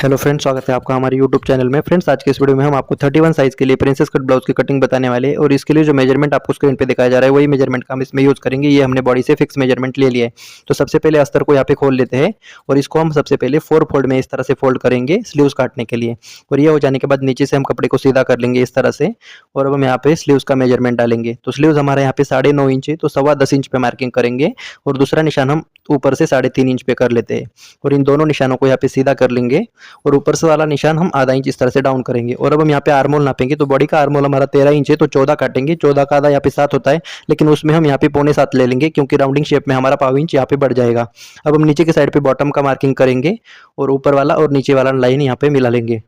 Hello friends, स्वागत है आपका हमारे यूट्यूब चैनल में। फ्रेंड्स, आज के इस वीडियो में हम आपको 31 साइज़ के लिए प्रिंसेस कट ब्लाउज की कटिंग बताने वाले हैं और इसके लिए जो मेजरमेंट आपको स्क्रीन पे दिखाया जा रहा है वही मेजरमेंट का हम इसमें यूज़ करेंगे। ये हमने बॉडी से फिक्स मेजरमेंट ले लिया है। तो सबसे पहले अस्तर को यहाँ पे खोल लेते हैं और इसको हम सबसे पहले 4 फोल्ड में इस तरह से फोल्ड करेंगे स्लीव्स काटने के लिए। और ये हो जाने के बाद नीचे से हम कपड़े को सीधा कर लेंगे इस तरह से। और अब हम यहाँ पे स्लीव्स का मेजरमेंट डालेंगे। तो स्लीव्स हमारे यहाँ पे 9.5 इंच है, तो 10.25 इंच पे मार्किंग करेंगे और दूसरा निशान हम ऊपर से 3.5 इंच पे कर लेते हैं। और इन दोनों निशानों को यहाँ पे सीधा कर लेंगे और ऊपर से वाला निशान हम आधा इंच इस तरह से डाउन करेंगे। और अब हम यहाँ पे आर्मोल नापेंगे। तो बॉडी का आर्मोल हमारा 13 इंच है, तो 14 काटेंगे। 14 का आधा यहाँ पे 7 होता है, लेकिन उसमें हम यहाँ पे 6.25 ले लेंगे क्योंकि राउंडिंग शेप में हमारा पाव इंच यहाँ पे बढ़ जाएगा। अब हम नीचे के साइड पे बॉटम का मार्किंग करेंगे और ऊपर वाला और नीचे वाला लाइन यहाँ पे मिला लेंगे।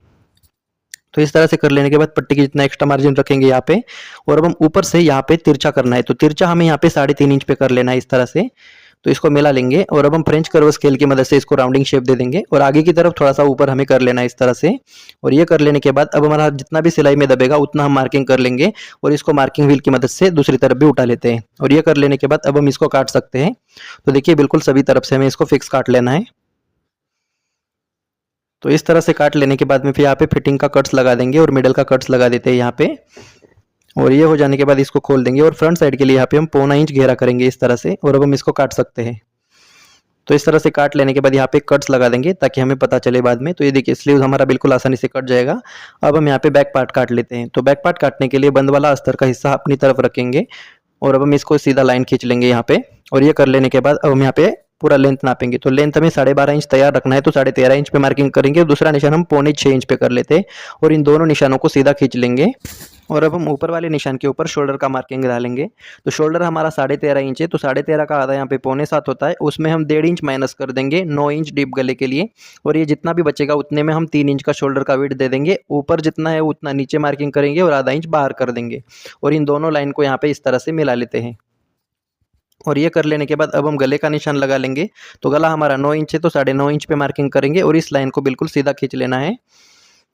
तो इस तरह से कर लेने के बाद पट्टी की जितना एक्स्ट्रा मार्जिन रखेंगे यहाँ पे। और अब हम ऊपर से यहाँ पे तिरछा करना है, तो तिरछा हमें यहाँ पे 3.5 इंच पे कर लेना है इस तरह से। तो इसको मिला लेंगे और अब हम फ्रेंच कर्व स्केल की मदद से इसको राउंडिंग शेप दे देंगे और आगे की तरफ थोड़ा सा ऊपर हमें कर लेना है इस तरह से। और ये कर लेने के बाद अब हमारा जितना भी सिलाई में दबेगा उतना हम मार्किंग कर लेंगे और इसको मार्किंग व्हील की मदद से दूसरी तरफ भी उठा लेते हैं। और ये कर लेने के बाद अब हम इसको काट सकते हैं। तो देखिए, बिल्कुल सभी तरफ से हमें इसको फिक्स काट लेना है। तो इस तरह से काट लेने के बाद में फिर यहाँ पे फिटिंग का कट्स लगा देंगे और मिडल का कट्स लगा देते हैं यहाँ पे। और ये हो जाने के बाद इसको खोल देंगे और फ्रंट साइड के लिए यहाँ पे हम 1.25 इंच घेरा करेंगे इस तरह से। और अब हम इसको काट सकते हैं। तो इस तरह से काट लेने के बाद यहाँ पे कट्स लगा देंगे ताकि हमें पता चले बाद में। तो ये देखिए, स्लीव्स हमारा बिल्कुल आसानी से कट जाएगा। अब हम यहाँ पे बैक पार्ट काट लेते हैं। तो बैक पार्ट काटने के लिए बंद वाला अस्तर का हिस्सा अपनी तरफ रखेंगे और अब हम इसको सीधा लाइन खींच लेंगे यहाँ पे। और ये कर लेने के बाद अब हम यहाँ पे पूरा लेंथ नापेंगे। तो लेंथ हमें 12.5 इंच तैयार रखना है, तो 13.5 इंच पे मार्किंग करेंगे और दूसरा निशान हम 6.25 इंच पे कर लेते हैं और इन दोनों निशानों को सीधा खींच लेंगे। और अब हम ऊपर वाले निशान के ऊपर शोल्डर का मार्किंग डालेंगे। तो शोल्डर हमारा 13.5 इंच है, तो 13.5 का आधा यहाँ पे 6.25 होता है, उसमें हम 1.5 इंच माइनस कर देंगे 9 इंच डीप गले के लिए। और ये जितना भी बचेगा उतने में हम 3 इंच का शोल्डर का वेट दे देंगे। ऊपर जितना है उतना नीचे मार्किंग करेंगे और आधा इंच बाहर कर देंगे और इन दोनों लाइन को यहाँ पे इस तरह से मिला लेते हैं। और ये कर लेने के बाद अब हम गले का निशान लगा लेंगे। तो गला हमारा 9 इंच है, तो 9.5 इंच पे मार्किंग करेंगे और इस लाइन को बिल्कुल सीधा खींच लेना है।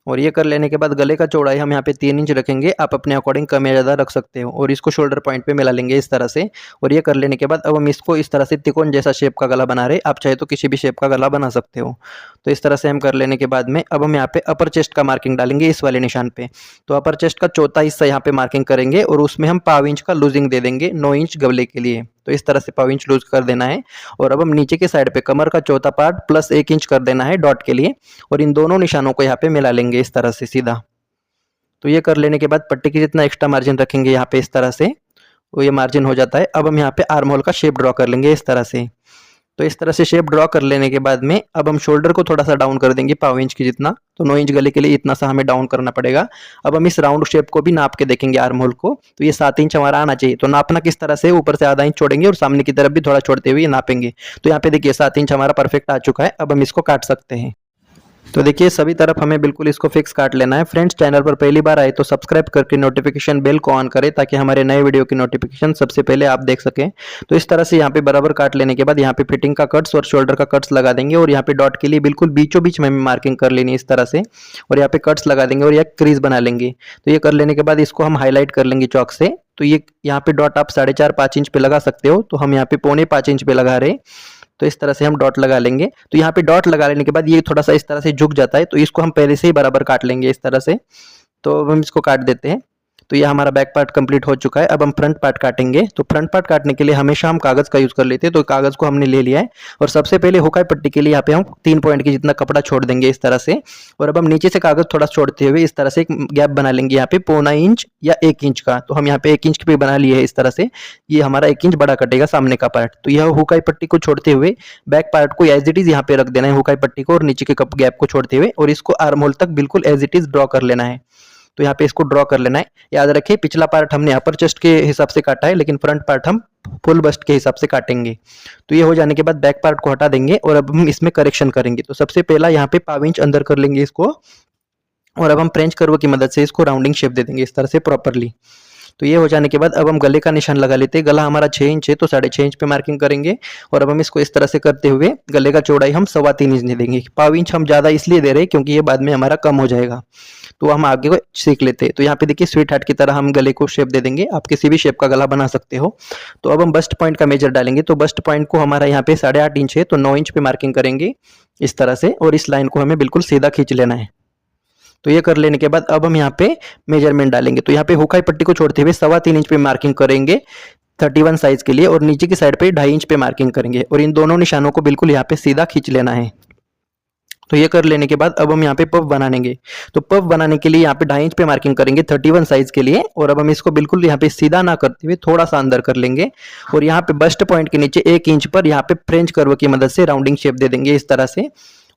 और ये कर लेने के बाद गले का चौड़ाई हम यहाँ पे 3 इंच रखेंगे। आप अपने अकॉर्डिंग कम या ज़्यादा रख सकते हो और इसको शोल्डर पॉइंट पे मिला लेंगे इस तरह से। और ये कर लेने के बाद अब हम इसको इस तरह से त्रिकोण जैसा शेप का गला बना रहे। आप चाहे तो किसी भी शेप का गला बना सकते हो। तो इस तरह से हम कर लेने के बाद में अब हम यहाँ पे अपर चेस्ट का मार्किंग डालेंगे इस वाले निशान पे। तो अपर चेस्ट का चौथा हिस्सा यहाँ पे मार्किंग करेंगे और उसमें हम 1/4 इंच का लूजिंग दे देंगे 9 इंच गले के लिए। तो इस तरह से 1/4 इंच लूज कर देना है। और अब हम नीचे के साइड पे कमर का चौथा पार्ट प्लस 1 इंच कर देना है डॉट के लिए और इन दोनों निशानों को यहाँ पे मिला लेंगे इस तरह से सीधा। तो ये कर लेने के बाद पट्टी की जितना एक्स्ट्रा मार्जिन रखेंगे यहाँ पे इस तरह से, वो ये मार्जिन हो जाता है। अब हम यहाँ पे आर्म होल का शेप ड्रॉ कर लेंगे इस तरह से। तो इस तरह से शेप ड्रॉ कर लेने के बाद में अब हम शोल्डर को थोड़ा सा डाउन कर देंगे 1/4 इंच की जितना। तो 9 इंच गले के लिए इतना सा हमें डाउन करना पड़ेगा। अब हम इस राउंड शेप को भी नाप के देखेंगे आर्म होल को। तो ये 7 इंच हमारा आना चाहिए। तो नापना किस तरह से, ऊपर से आधा इंच छोड़ेंगे और सामने की तरफ भी थोड़ा छोड़ते हुए नापेंगे। तो यहाँ पे देखिए 7 इंच हमारा परफेक्ट आ चुका है। अब हम इसको काट सकते हैं। तो देखिए, सभी तरफ हमें बिल्कुल इसको फिक्स काट लेना है। फ्रेंड्स, चैनल पर पहली बार आए तो सब्सक्राइब करके नोटिफिकेशन बेल को ऑन करें ताकि हमारे नए वीडियो की नोटिफिकेशन सबसे पहले आप देख सकें। तो इस तरह से यहाँ पे बराबर काट लेने के बाद यहाँ पे फिटिंग का कट्स और शोल्डर का कट्स लगा देंगे और यहाँ पे डॉट के लिए बिल्कुल बीचों बीच में मार्किंग कर लेनी है इस तरह से। और यहाँ पे कट्स लगा देंगे और एक क्रीज बना लेंगे। तो ये कर लेने के बाद इसको हम हाईलाइट कर लेंगे चौक से। तो ये यहाँ पे डॉट आप 4.5-5 इंच पे लगा सकते हो, तो हम यहाँ पे 4.25 इंच पे लगा रहे। तो इस तरह से हम डॉट लगा लेंगे। तो यहाँ पे डॉट लगा लेने के बाद ये थोड़ा सा इस तरह से झुक जाता है, तो इसको हम पहले से ही बराबर काट लेंगे इस तरह से। तो अब हम इसको काट देते हैं। तो ये हमारा बैक पार्ट कंप्लीट हो चुका है। अब हम फ्रंट पार्ट काटेंगे। तो फ्रंट पार्ट काटने के लिए हमेशा हम कागज का यूज कर लेते हैं। तो कागज को हमने ले लिया है और सबसे पहले हुकाई पट्टी के लिए यहाँ पे हम 3 पॉइंट की जितना कपड़ा छोड़ देंगे इस तरह से। और अब हम नीचे से कागज थोड़ा छोड़ते हुए इस तरह से एक गैप बना लेंगे यहाँ पे 1.25 इंच या 1 इंच का। तो हम यहाँ पे 1 इंच पे बना लिए है इस तरह से। ये हमारा 1 इंच बड़ा कटेगा सामने का पार्ट। तो यह हुकाई पट्टी को छोड़ते हुए बैक पार्ट को एज इट इज यहाँ पे रख देना है हुकाई पट्टी को और नीचे के कप गैप को छोड़ते हुए और इसको आर्म होल तक बिल्कुल एज इट इज ड्रॉ कर लेना है। तो यहाँ पे इसको ड्रॉ कर लेना है। याद रखिए, पिछला पार्ट हमने अपर चेस्ट के हिसाब से काटा है, लेकिन फ्रंट पार्ट हम फुल बस्ट के हिसाब से काटेंगे। तो ये हो जाने के बाद बैक पार्ट को हटा देंगे और अब हम इसमें करेक्शन करेंगे। तो सबसे पहला यहाँ पे 1/4 इंच अंदर कर लेंगे इसको और अब हम फ्रेंच कर्व की मदद से इसको राउंडिंग शेप दे देंगे इस तरह से प्रॉपरली। तो ये हो जाने के बाद अब हम गले का निशान लगा लेते हैं। गला हमारा 6 इंच है तो 6.5 इंच पे मार्किंग करेंगे और अब हम इसको इस तरह से करते हुए गले का चौड़ाई हम 3.25 इंच देंगे। पाव इंच हम ज़्यादा इसलिए दे रहे हैं क्योंकि ये बाद में हमारा कम हो जाएगा, तो हम आगे को सीख लेते हैं। तो यहाँ पे देखिए स्वीट हार्ट की तरह हम गले को शेप दे देंगे, आप किसी भी शेप का गला बना सकते हो। तो अब हम बस्ट पॉइंट का मेजर डालेंगे, तो बस्ट पॉइंट को हमारा यहाँ पे 8.5 इंच है तो 9 इंच पे मार्किंग करेंगे इस तरह से, और इस लाइन को हमें बिल्कुल सीधा खींच लेना है। तो ये कर लेने के बाद अब हम यहाँ पे मेजरमेंट डालेंगे, तो यहाँ पे हुकाई पट्टी को छोड़ते हुए 3.25 इंच पे मार्किंग करेंगे 31 साइज के लिए, और नीचे की साइड पे 2.5 इंच पे मार्किंग करेंगे और इन दोनों निशानों को बिल्कुल यहाँ पे सीधा खींच लेना है। तो ये कर लेने के बाद अब हम यहाँ पे पफ बनाएंगे, तो पफ बनाने के लिए यहाँ पे 2.5 इंच पे मार्किंग करेंगे 31 साइज के लिए, और अब हम इसको बिल्कुल यहाँ पे सीधा ना करते हुए थोड़ा सा अंदर कर लेंगे और यहाँ पे बस्ट पॉइंट के नीचे 1 इंच पर यहाँ पे फ्रेंच कर्व की मदद से राउंडिंग शेप दे देंगे इस तरह से।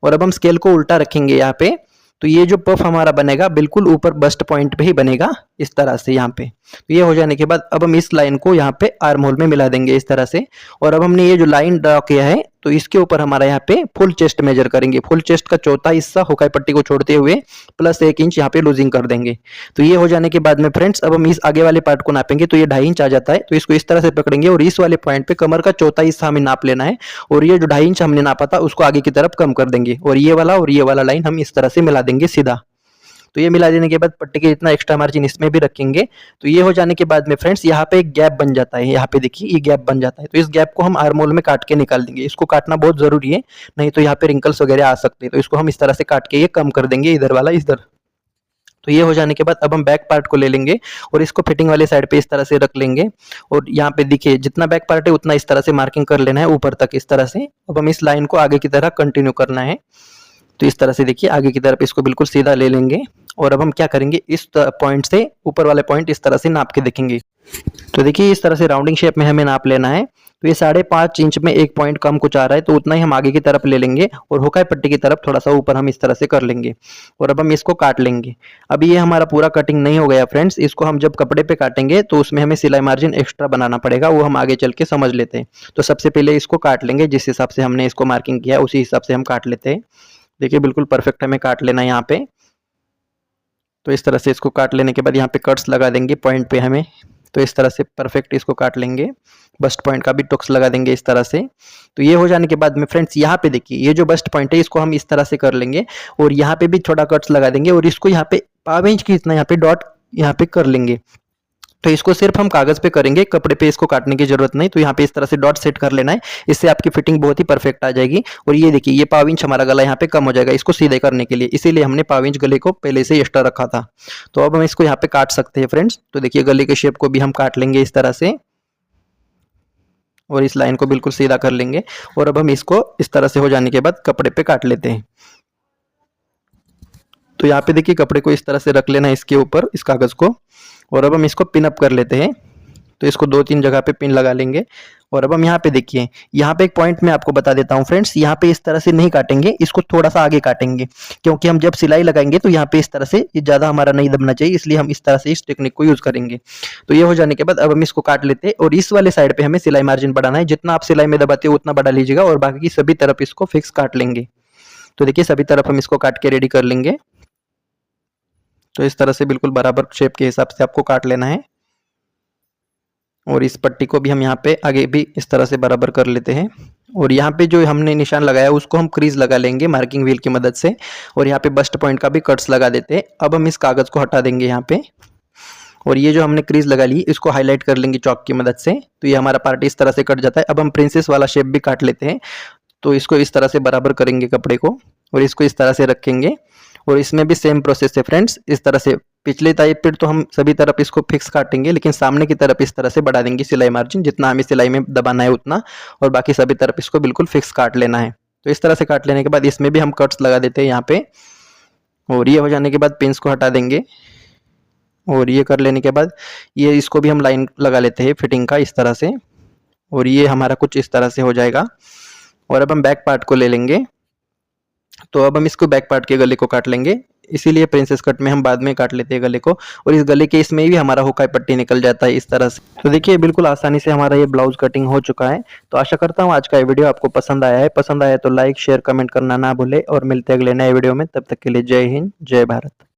और अब हम स्केल को उल्टा रखेंगे यहाँ पे, तो ये जो पफ हमारा बनेगा बिल्कुल ऊपर बस्ट पॉइंट पे ही बनेगा इस तरह से यहाँ पे। तो ये हो जाने के बाद अब हम इस लाइन को यहाँ पे आर्म होल में मिला देंगे इस तरह से, और अब हमने ये जो लाइन ड्रा किया है तो इसके ऊपर हमारा यहाँ पे फुल चेस्ट मेजर करेंगे। फुल चेस्ट का चौथा हिस्सा हुकाई पट्टी को छोड़ते हुए प्लस 1 इंच यहाँ पे लूजिंग कर देंगे। तो ये हो जाने के बाद में फ्रेंड्स अब हम इस आगे वाले पार्ट को नापेंगे, तो ये 2.5 इंच आ जाता है, तो इसको इस तरह से पकड़ेंगे और इस वाले पॉइंट पे कमर का चौथा हिस्सा हमें नाप लेना है, और ये जो 2.5 इंच हमने नापा था उसको आगे की तरफ कम कर देंगे और ये वाला लाइन हम इस तरह से मिला देंगे सीधा। तो ये मिला देने के बाद पट्टी के जितना एक्स्ट्रा मार्जिन इसमें भी रखेंगे। तो ये हो जाने के बाद में फ्रेंड्स यहाँ पे एक गैप बन जाता है, यहाँ पे देखिए ये गैप बन जाता है, तो इस गैप को हम आर्म होल में काट के निकाल देंगे। इसको काटना बहुत जरूरी है, नहीं तो यहाँ पे रिंकल्स वगैरह आ सकते हैं, तो इसको हम इस तरह से काट के ये कम कर देंगे इधर वाला इधर। तो ये हो जाने के बाद अब हम बैक पार्ट को ले लेंगे और इसको फिटिंग वाले साइड पे इस तरह से रख लेंगे, और यहाँ पे देखिए जितना बैक पार्ट है उतना इस तरह से मार्किंग कर लेना है ऊपर तक इस तरह से। अब हम इस लाइन को आगे की तरह कंटिन्यू करना है, तो इस तरह से देखिए आगे की तरफ इसको बिल्कुल सीधा ले लेंगे, और अब हम क्या करेंगे इस पॉइंट से ऊपर वाले पॉइंट इस तरह से नाप के देखेंगे। तो देखिए इस तरह से राउंडिंग शेप में हमें नाप लेना है। तो ये 5.5 इंच में एक पॉइंट कम कुछ आ रहा है, तो उतना ही हम आगे की तरफ ले लेंगे और हुकाई पट्टी की तरफ थोड़ा सा ऊपर हम इस तरह से कर लेंगे, और अब हम इसको काट लेंगे। अब ये हमारा पूरा कटिंग नहीं हो गया फ्रेंड्स, इसको हम जब कपड़े पे काटेंगे तो उसमें हमें सिलाई मार्जिन एक्स्ट्रा बनाना पड़ेगा, वो हम आगे चल के समझ लेते हैं। तो सबसे पहले इसको काट लेंगे, जिस हिसाब से हमने इसको मार्किंग किया है उसी हिसाब से हम काट लेते हैं। देखिए बिल्कुल परफेक्ट हमें काट लेना है यहाँ पे। तो इस तरह से इसको काट लेने के बाद यहाँ पे कट्स लगा देंगे पॉइंट पे हमें, तो इस तरह से परफेक्ट इसको काट लेंगे। बस्ट पॉइंट का भी टुक्स लगा देंगे इस तरह से। तो ये हो जाने के बाद में फ्रेंड्स यहाँ पे देखिए ये जो बस्ट पॉइंट है इसको हम इस तरह से कर लेंगे, और यहाँ पे भी थोड़ा कट्स लगा देंगे, और इसको यहाँ पे 1/2 इंच की इतना यहाँ पे डॉट यहाँ पे कर लेंगे। तो इसको सिर्फ हम कागज पे करेंगे, कपड़े पे इसको काटने की जरूरत नहीं। तो यहाँ पे इस तरह से डॉट सेट कर लेना है, इससे आपकी फिटिंग बहुत ही परफेक्ट आ जाएगी। और ये देखिए ये 1/2 इंच हमारा गला यहाँ पे कम हो जाएगा इसको सीधे करने के लिए, इसीलिए हमने 1/2 इंच गले को पहले से एक्स्ट्रा रखा था। तो अब हम इसको यहाँ पे काट सकते हैं फ्रेंड्स। तो देखिए गले के शेप को भी हम काट लेंगे इस तरह से, और इस लाइन को बिल्कुल सीधा कर लेंगे, और अब हम इसको इस तरह से हो जाने के बाद कपड़े पे काट लेते हैं। तो यहाँ पे देखिए कपड़े को इस तरह से रख लेना है इसके ऊपर इस कागज को, और अब हम इसको पिन अप कर लेते हैं। तो इसको 2-3 जगह पे पिन लगा लेंगे, और अब हम यहाँ पे देखिए यहाँ पे एक पॉइंट मैं आपको बता देता हूँ फ्रेंड्स, यहाँ पे इस तरह से नहीं काटेंगे, इसको थोड़ा सा आगे काटेंगे, क्योंकि हम जब सिलाई लगाएंगे तो यहाँ पे इस तरह से ये ज़्यादा हमारा नहीं दबना चाहिए, इसलिए हम इस तरह से इस टेक्निक को यूज करेंगे। तो ये हो जाने के बाद अब हम इसको काट लेते हैं, और इस वाले साइड पे हमें सिलाई मार्जिन बढ़ाना है, जितना आप सिलाई में दबाते हो उतना बढ़ा लीजिएगा, और बाकी सभी तरफ इसको फिक्स काट लेंगे। तो देखिए सभी तरफ हम इसको काट के रेडी कर लेंगे। तो इस तरह से बिल्कुल बराबर शेप के हिसाब से आपको काट लेना है, और इस पट्टी को भी हम यहाँ पे आगे भी इस तरह से बराबर कर लेते हैं। और यहाँ पे जो हमने निशान लगाया उसको हम क्रीज लगा लेंगे मार्किंग व्हील की मदद से, और यहाँ पे बस्ट पॉइंट का भी कट्स लगा देते हैं। अब हम इस कागज को हटा देंगे यहाँ पे, और ये जो हमने क्रीज लगा ली इसको हाईलाइट कर लेंगे चौक की मदद से, तो ये हमारा पार्ट इस तरह से कट जाता है। अब हम प्रिंसेस वाला शेप भी काट लेते हैं, तो इसको इस तरह से बराबर करेंगे कपड़े को, और इसको इस तरह से रखेंगे, और इसमें भी सेम प्रोसेस है फ्रेंड्स। इस तरह से पिछले टाइप पे तो हम सभी तरफ इसको फिक्स काटेंगे, लेकिन सामने की तरफ इस तरह से बढ़ा देंगे सिलाई मार्जिन, जितना हमें सिलाई में दबाना है उतना, और बाकी सभी तरफ इसको बिल्कुल फिक्स काट लेना है। तो इस तरह से काट लेने के बाद इसमें भी हम कट्स लगा देते हैं यहाँ पे, और ये हो जाने के बाद पिन्स को हटा देंगे, और ये कर लेने के बाद ये इसको भी हम लाइन लगा लेते हैं फिटिंग का इस तरह से, और ये हमारा कुछ इस तरह से हो जाएगा। और अब हम बैक पार्ट को ले लेंगे, तो अब हम इसको बैक पार्ट के गले को काट लेंगे, इसीलिए प्रिंसेस कट में हम बाद में काट लेते हैं गले को, और इस गले के इसमें भी हमारा हुकाई पट्टी निकल जाता है इस तरह से। तो देखिए बिल्कुल आसानी से हमारा ये ब्लाउज कटिंग हो चुका है। तो आशा करता हूँ आज का ये वीडियो आपको पसंद आया है। पसंद आया तो लाइक शेयर कमेंट करना ना भूले, और मिलते हैं अगले नए वीडियो में। तब तक के लिए जय हिंद जय भारत।